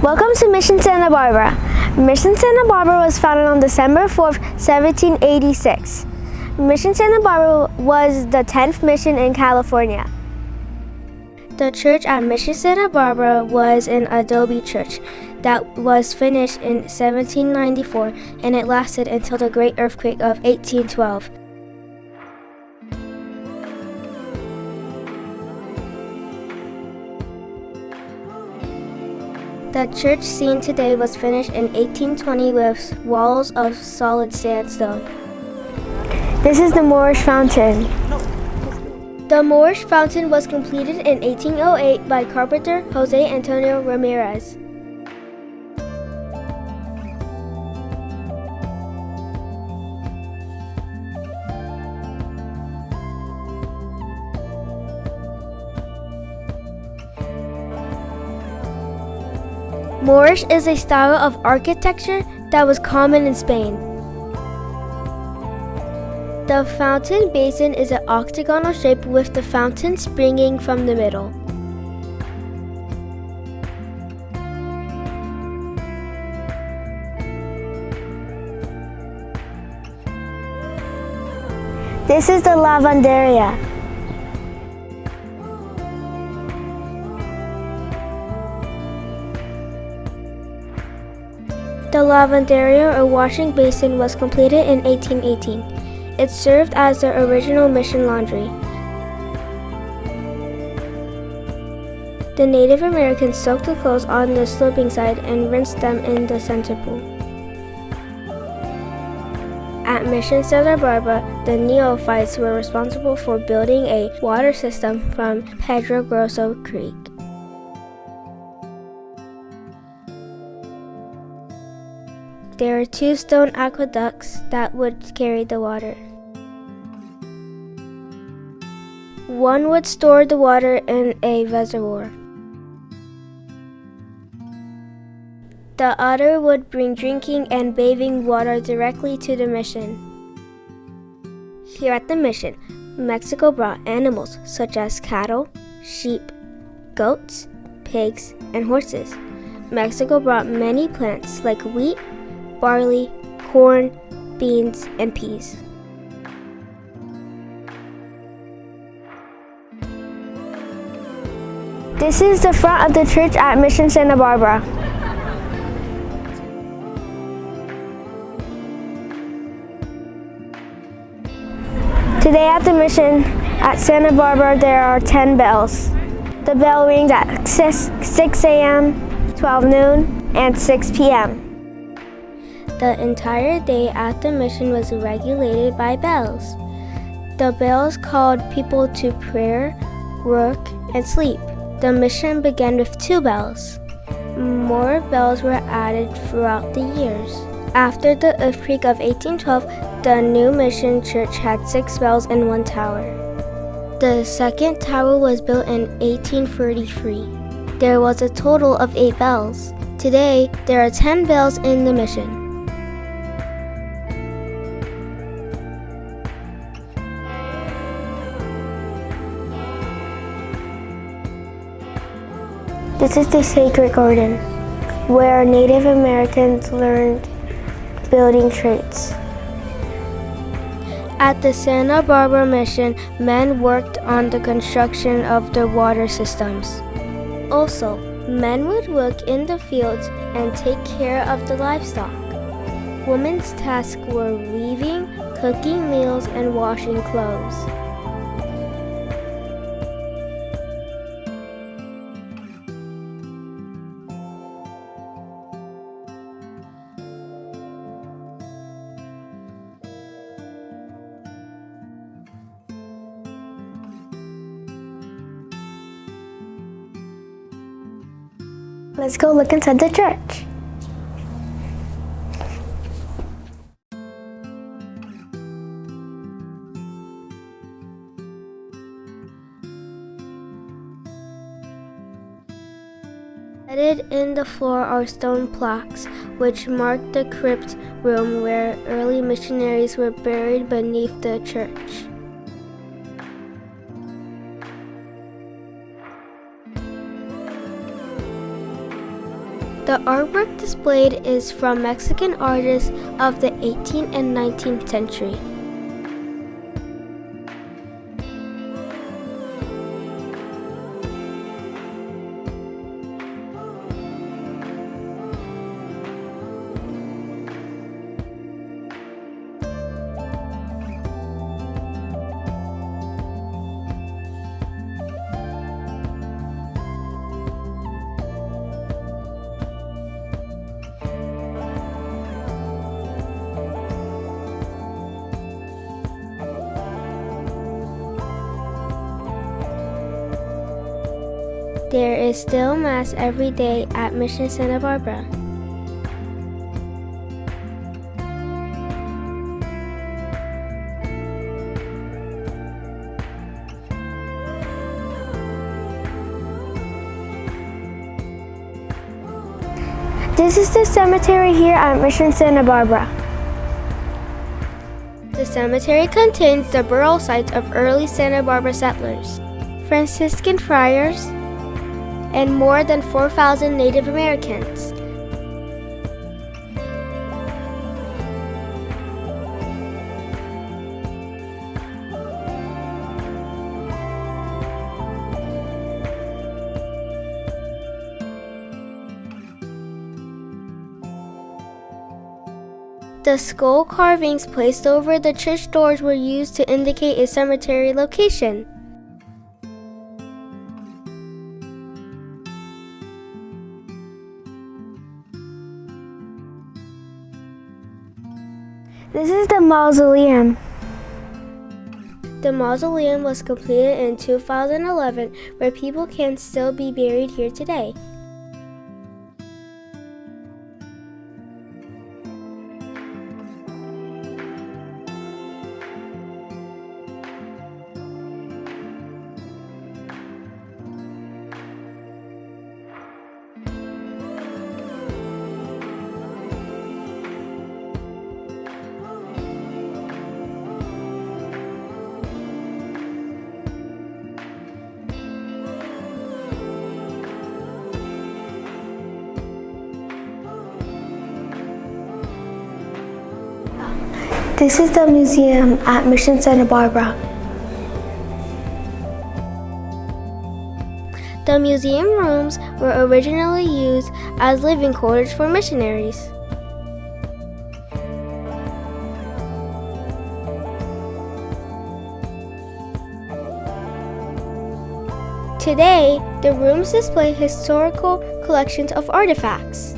Welcome to Mission Santa Barbara. Mission Santa Barbara was founded on December 4th, 1786. Mission Santa Barbara was the 10th mission in California. The church at Mission Santa Barbara was an adobe church that was finished in 1794, and it lasted until the Great Earthquake of 1812. The church seen today was finished in 1820 with walls of solid sandstone. This is the Moorish Fountain. The Moorish Fountain was completed in 1808 by carpenter Jose Antonio Ramirez. Moorish is a style of architecture that was common in Spain. The fountain basin is an octagonal shape with the fountain springing from the middle. This is the lavanderia. The lavanderia or washing basin was completed in 1818. It served as the original mission laundry. The Native Americans soaked the clothes on the sloping side and rinsed them in the center pool. At Mission Santa Barbara, the neophytes were responsible for building a water system from Pedro Grosso Creek. There are two stone aqueducts that would carry the water. One would store the water in a reservoir. The other would bring drinking and bathing water directly to the mission. Here at the mission, Mexico brought animals such as cattle, sheep, goats, pigs, and horses. Mexico brought many plants like wheat, barley, corn, beans, and peas. This is the front of the church at Mission Santa Barbara. Today at the mission at Santa Barbara there are 10 bells. The bell rings at 6 a.m., 12 noon, and 6 p.m. The entire day at the mission was regulated by bells. The bells called people to prayer, work, and sleep. The mission began with 2 bells. More bells were added throughout the years. After the earthquake of 1812, the new mission church had 6 bells and 1 tower. The second tower was built in 1833. There was a total of 8 bells. Today, there are 10 bells in the mission. This is the Sacred Garden, where Native Americans learned building trades. At the Santa Barbara mission, men worked on the construction of the water systems. Also, men would work in the fields and take care of the livestock. Women's tasks were weaving, cooking meals, and washing clothes. Let's go look inside the church. Embedded in the floor are stone plaques, which mark the crypt room where early missionaries were buried beneath the church. The artwork displayed is from Mexican artists of the 18th and 19th century. There is still Mass every day at Mission Santa Barbara. This is the cemetery here at Mission Santa Barbara. The cemetery contains the burial sites of early Santa Barbara settlers, Franciscan friars, and more than 4,000 Native Americans. The skull carvings placed over the church doors were used to indicate a cemetery location. This is the mausoleum. The mausoleum was completed in 2011, where people can still be buried here today. This is the museum at Mission Santa Barbara. The museum rooms were originally used as living quarters for missionaries. Today, the rooms display historical collections of artifacts.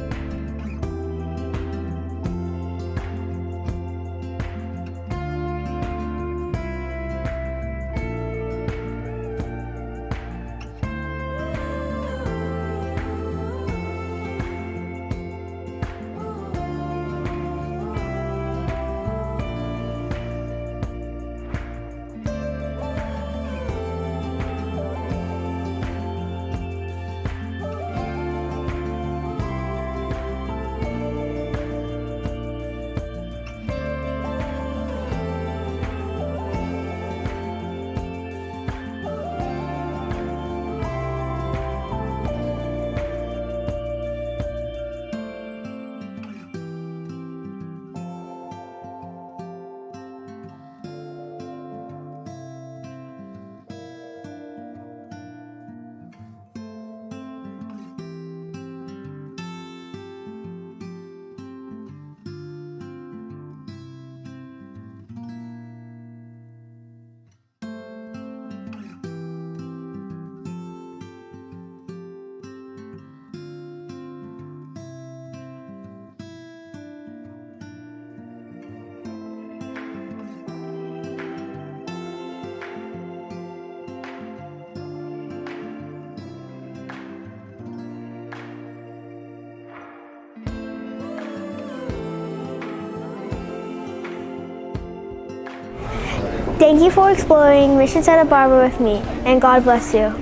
Thank you for exploring Mission Santa Barbara with me, and God bless you.